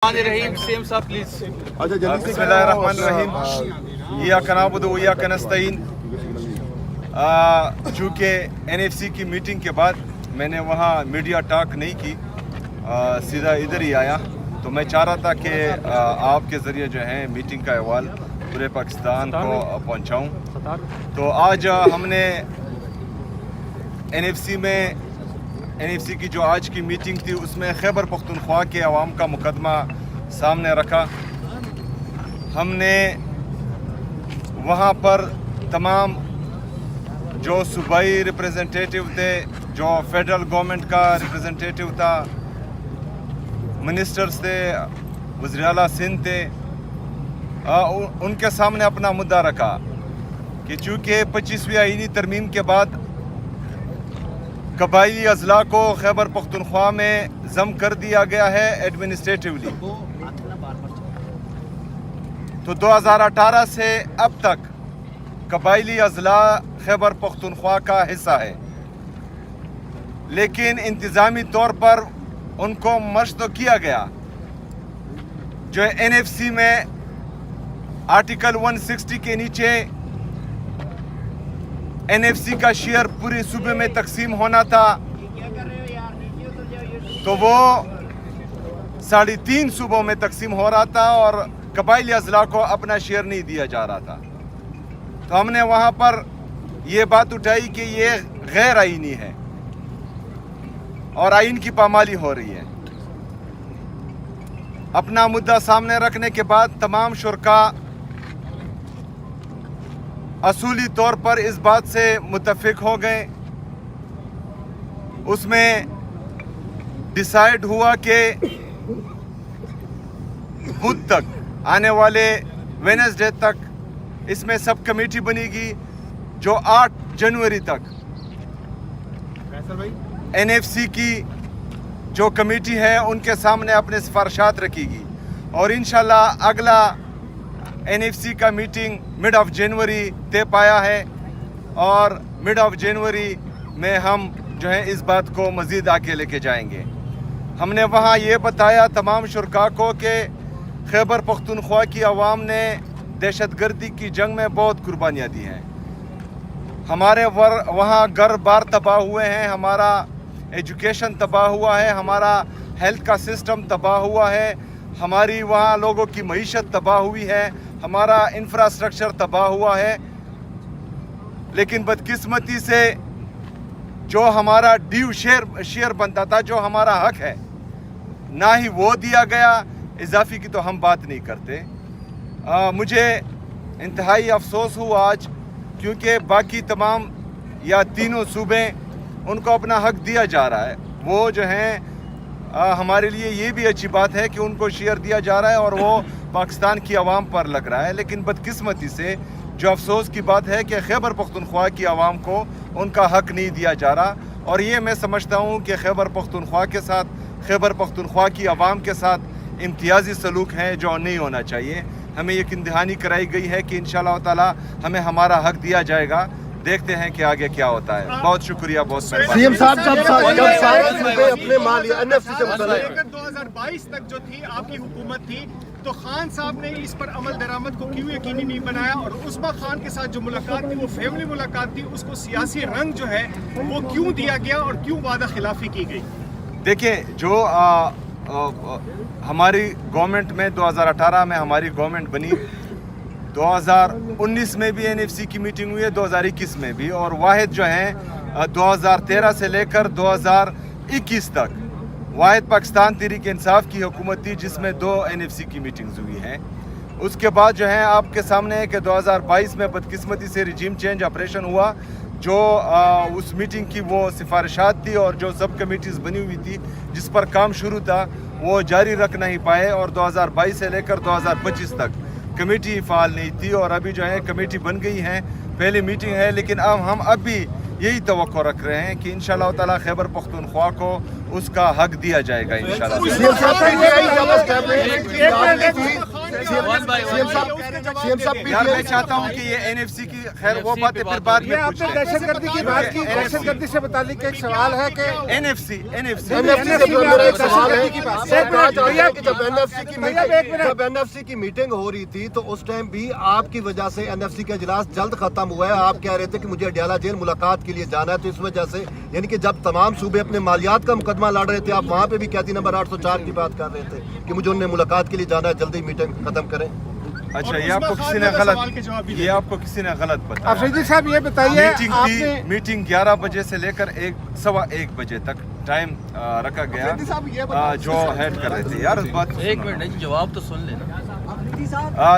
रहीम same साहब please. बिस्मिल्लाहिर्रहमानिर्रहीम इय्याका नअबुदु व इय्याका नस्तईन। चूँकि NFC की मीटिंग के बाद मैंने वहाँ मीडिया टॉक नहीं की, सीधा इधर ही आया। तो मैं चाह रहा था कि आपके ज़रिए जो है मीटिंग का अहवाल पूरे पाकिस्तान को पहुँचाऊँ। तो आज हमने NFC की जो आज की मीटिंग थी उसमें खैबर पख्तूनख्वा के अवाम का मुकदमा सामने रखा। हमने वहाँ पर तमाम जो सूबाई रिप्रेजेंटेटिव थे, जो फेडरल गवर्नमेंट का रिप्रेजेंटेटिव था, मिनिस्टर्स थे, वज़ीर आला सिंध थे, उनके सामने अपना मुद्दा रखा कि चूँकि 25वीं आईनी तरमीम के बाद कबायली अजला को खैबर पख्तूनख्वा में ज़म कर दिया गया है एडमिनिस्ट्रेटिवली। तो 2018 से अब तक कबायली अजला खैबर पख्तूनख्वा का हिस्सा है, लेकिन इंतज़ामी तौर पर उनको मर्ज तो किया गया। जो NFC में आर्टिकल 160 के नीचे NFC का शेयर पूरे सूबे में तकसीम होना था, तो वो 3.5 सूबों में तकसीम हो रहा था और कबायली अजला को अपना शेयर नहीं दिया जा रहा था। तो हमने वहाँ पर ये बात उठाई कि ये गैर आईनी है और आइन की पामाली हो रही है। अपना मुद्दा सामने रखने के बाद तमाम शुरका असूली तौर पर इस बात से मुत्तफिक हो गए। उसमें डिसाइड हुआ कि बुध तक, आने वाले वेडनेसडे तक इसमें सब कमेटी बनेगी, जो 8 जनवरी तक NFC की जो कमेटी है उनके सामने अपने सिफारिशात रखेगी और इंशाल्लाह अगला NFC का मीटिंग मिड ऑफ जनवरी तय पाया है और मिड ऑफ जनवरी में हम जो है इस बात को मज़ीद आगे लेके जाएंगे। हमने वहाँ ये बताया तमाम शुरका को कि खैबर पख्तूनख्वा की आवाम ने दहशतगर्दी की जंग में बहुत कुर्बानियाँ दी हैं। हमारे वहाँ घर बार तबाह हुए हैं, हमारा एजुकेशन तबाह हुआ है, हमारा हेल्थ का सिस्टम तबाह हुआ है, हमारी वहाँ लोगों की मईशत तबाह हुई है, हमारा इंफ्रास्ट्रक्चर तबाह हुआ है। लेकिन बदकिस्मती से जो हमारा ड्यू शेयर बनता था, जो हमारा हक है, ना ही वो दिया गया। इजाफी की तो हम बात नहीं करते। मुझे इंतहाई अफसोस हुआ आज, क्योंकि बाकी तमाम या तीनों सूबे उनको अपना हक दिया जा रहा है। वो जो हैं हमारे लिए ये भी अच्छी बात है कि उनको शेयर दिया जा रहा है और वो पाकिस्तान की आवाम पर लग रहा है। लेकिन बदकिस्मती से जो अफसोस की बात है कि खैबर पख्तूनख्वा की आवाम को उनका हक नहीं दिया जा रहा और ये मैं समझता हूँ कि खैबर पख्तूनख्वा के साथ, खैबर पख्तूनख्वा की आवाम के साथ इम्तियाजी सलूक है जो नहीं होना चाहिए। हमें यकीन दहानी कराई गई है कि इंशाअल्लाह ताला हमें हमारा हक दिया जाएगा। देखते हैं कि आगे क्या होता है। बहुत शुक्रिया, बहुत सीएम साहब जब सारे सूबे अपने माल NFC से लेकर 2022 तक जो थी आपकी हुकूमत थी, तो खान साहब ने इस पर अमल दरामद को क्यों यकीनी नहीं बनाया और उस्मा खान के साथ जो मुलाकात थी वो फैमिली मुलाकात थी, उसको सियासी रंग जो है वो क्यों दिया गया और क्यों वादा खिलाफी की गई? देखिए, जो हमारी गवर्नमेंट में 2018 में हमारी गवर्नमेंट बनी, 2019 में भी NFC की मीटिंग हुई है, 2021 में भी, और वाहिद जो हैं 2013 से लेकर 2021 तक वाहिद पाकिस्तान तहरीक इंसाफ की हुकूमत थी जिसमें 2 NFC की मीटिंग्स हुई हैं। उसके बाद जो है आपके सामने है कि 2022 में बदकिस्मती से रिजीम चेंज ऑपरेशन हुआ। जो उस मीटिंग की वो सिफारिशात थी और जो सब कमेटीज़ बनी हुई थी जिस पर काम शुरू था वो जारी रख नहीं पाए और 2022 से लेकर 2025 तक कमेटी फ़ाल नहीं थी और अभी जो है कमेटी बन गई है, पहली मीटिंग है। लेकिन अब हम भी यही तवक्को रख रहे हैं कि इंशाअल्लाह ताला खैबर पख्तूनख्वा को उसका हक दिया जाएगा इंशाअल्लाह। यार मैं चाहता हूँ कि ये NFC की खैर वो बातें फिर बाद ये में आपने पूछते हैं। दहशत गर्दी की बात की, दहशत गर्दी से मुतालिक एक सवाल है कि एनएफसी एनएफसी से मेरा एक सवाल है कि जब एनएफसी की मीटिंग हो रही थी तो उस टाइम भी आपकी वजह से एनएफसी का इजलास जल्द खत्म हुआ है। आप कह रहे थे कि मुझे अडयाला जेल मुलाकात के लिए जाना है, तो इस वजह से यानी कि जब तमाम सूबे अपने मालियात का मुकदमा लड़ रहे थे, आप वहाँ पे भी कैदी नंबर 804 की बात कर रहे थे कि मुझे उन्हें मुलाकात के लिए जाना है, जल्दी मीटिंग खत्म करें। अच्छा, और ये आपको उस्मा किसी खान ने का गलत सवाल के जवाब भी ये आपको किसी ने गलत बताया। अफरीदी साहब ये बताइए, आपने मीटिंग 11 बजे से लेकर 1:15 बजे तक टाइम रखा गया जो हेड कर रहे थे। यार बात एक मिनट जवाब तो सुन लेना।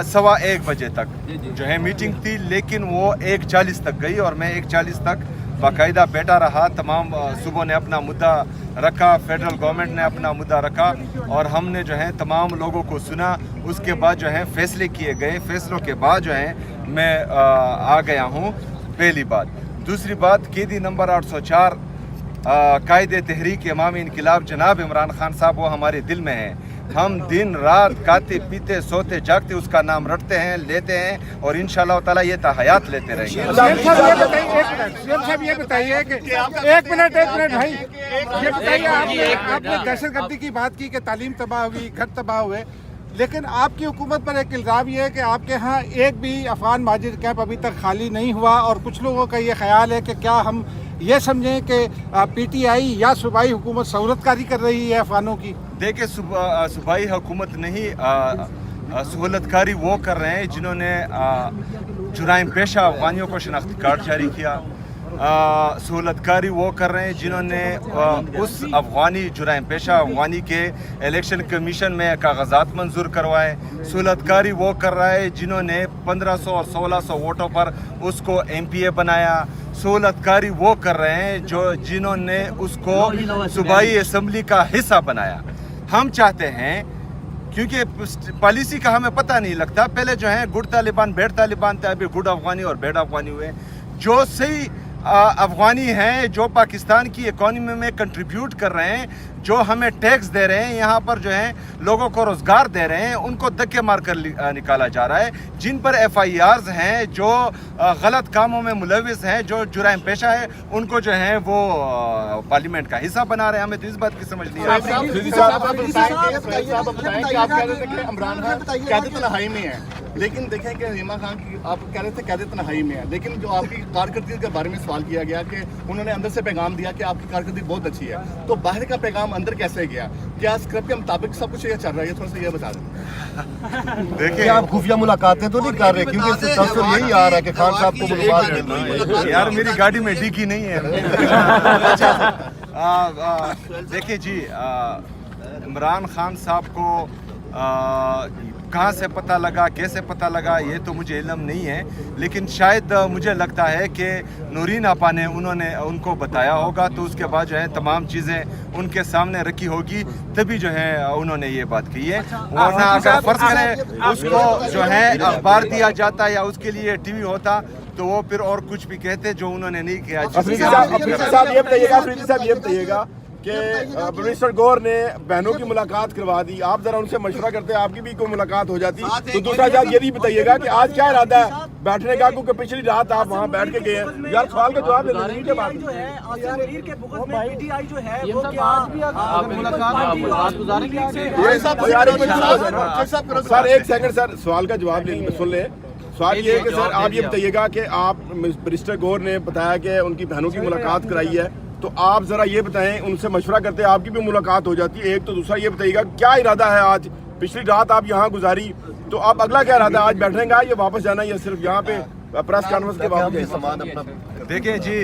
1:15 बजे तक जो है मीटिंग थी, लेकिन वो 1:40 तक गई और मैं 1:40 तक बाकायदा बैठा रहा। तमाम सूबों ने अपना मुद्दा रखा, फेडरल गवर्नमेंट ने अपना मुद्दा रखा और हमने जो है तमाम लोगों को सुना। उसके बाद जो है फैसले किए गए, फैसलों के बाद जो है मैं आ गया हूँ। पहली बात। दूसरी बात, कैदी नंबर 804 कायदे तहरीक इमामी इनकलाब जनाब इमरान खान साहब, वो हमारे दिल में हैं। हम दिन रात खाते पीते सोते जागते उसका नाम रटते हैं, लेते हैं और इंशाअल्लाह ताला ये हयात लेते रहेंगे। सीएम साहब ये बताइए कि एक मिनट भाई, ये बताइए, आपने दहशत गर्दी की बात की कि तालीम तबाह हुई, घर तबाह हुए, लेकिन आपकी हुकूमत पर एक इल्ज़ाम ये है कि आपके यहाँ एक भी अफगान महाजिर कैंप अभी तक खाली नहीं हुआ और कुछ लोगों का ये ख्याल है कि क्या हम ये समझें कि पीटीआई या सूबाई हुकूमत सहूलतकारी कर रही है अफगानों की? देखिए, सूबाई हुकूमत नहीं, सहूलतकारी वो कर रहे हैं जिन्होंने जुराइम पेशा अफगानियों को शनाख्ती कार्ड जारी किया। सहूलतकारी वो कर रहे हैं जिन्होंने उस अफगानी जुराइम पेशा अफगानी के इलेक्शन कमीशन में कागजात मंजूर करवाए। सहूलतकारी वो कर रहा है जिन्होंने 1500 और 1600 वोटों पर उसको MPA बनाया। सहूलतकारी वो कर रहे हैं जिन्होंने उसको सूबाई असम्बली का हिस्सा बनाया। हम चाहते हैं, क्योंकि पॉलिसी का हमें पता नहीं लगता, पहले जो है गुड तालिबान बैड तालिबान थे, अभी गुड अफगानी और बैड अफगानी हुए। जो सही अफगानी हैं, जो पाकिस्तान की इकॉनमी में कंट्रीब्यूट कर रहे हैं, जो हमें टैक्स दे रहे हैं, यहाँ पर जो है लोगों को रोज़गार दे रहे हैं, उनको धक्के मार कर निकाला जा रहा है। जिन पर FIRs हैं, जो गलत कामों में मुलविस हैं, जो जुराइम पेशा है, उनको जो है वो पार्लियामेंट का हिस्सा बना रहे हैं। हमें तो इस बात की समझ नहीं आ रही। तनहाई में है, लेकिन देखें कि रीमा खान की आप कह रहे थे कैद तनहाई में है, लेकिन जो आपकी कारकर्दगी के बारे में सवाल किया गया कि उन्होंने अंदर से पैगाम दिया कि आपकी कारकर्दगी बहुत अच्छी है, तो बाहर का पैगाम अंदर कैसे गया? क्या स्क्रिप्ट के मुताबिक सब कुछ ये चल रहा है? थोड़ा सा ये बता दें। देखिए, आप खुफिया मुलाकातें तो नहीं कर रहे, क्योंकि तस्वीर यही आ रहा है कि खान साहब को मुलाकात मिल रही है। यार मेरी गाड़ी में डिग्गी नहीं है। देखिए जी, इमरान खान साहब को कहाँ से पता लगा, कैसे पता लगा, ये तो मुझे इल्म नहीं है, लेकिन शायद मुझे लगता है कि नूरीन आपा ने उनको बताया होगा, तो उसके बाद जो है तमाम चीज़ें उनके सामने रखी होगी, तभी जो है उन्होंने ये बात कही है। वरना अगर फर्ज करें उसको जो है अखबार दिया जाता या उसके लिए TV होता, तो वो फिर और कुछ भी कहते जो उन्होंने नहीं किया। अफरीदी साहब ये बताइएगा कि मिनिस्टर गौर ने बहनों की मुलाकात करवा दी, आप जरा उनसे मशवरा करते, आपकी भी कोई मुलाकात हो जाती। तो दूसरा बात ये भी बताइएगा कि आज क्या इरादा है बैठने का, क्योंकि पिछली रात आप वहाँ बैठ के गए हैं। यार सवाल का जवाब दे दीजिए। सर एक सेकंड सर, सवाल का जवाब सुन ले। सवाल ये है कि सर आप ये बताइएगा कि आप मिनिस्टर गौर ने बताया कि उनकी बहनों की मुलाकात कराई है, तो आप जरा ये बताएं, उनसे मशवरा करते आपकी भी मुलाकात हो जाती है एक, तो दूसरा ये बताइएगा क्या इरादा है आज, पिछली रात आप यहाँ गुजारी, तो आप अगला क्या इरादा है, आज बैठने का या वापस जाना या सिर्फ यहाँ पे प्रेस कॉन्फ्रेंस के बाद? देखिए जी,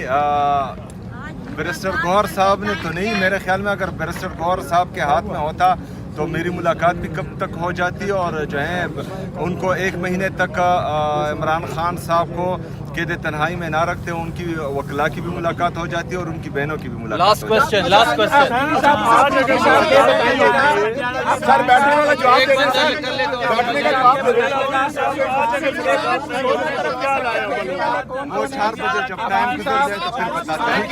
बैरिस्टर गौर साहब ने तो नहीं, मेरे ख्याल में अगर बैरिस्टर गौर साहब के हाथ में होता तो मेरी मुलाकात भी कब तक हो जाती, और जो है उनको 1 महीने तक इमरान खान साहब को कैद तन्हाई में ना रखते, उनकी वकला की भी मुलाकात हो जाती है और उनकी बहनों की भी मुलाकात। लास्ट क्वेश्चन सर बैठने वाला जवाब वो 4 बजे जब टाइम गुजर जाए तो फिर बताते हैं।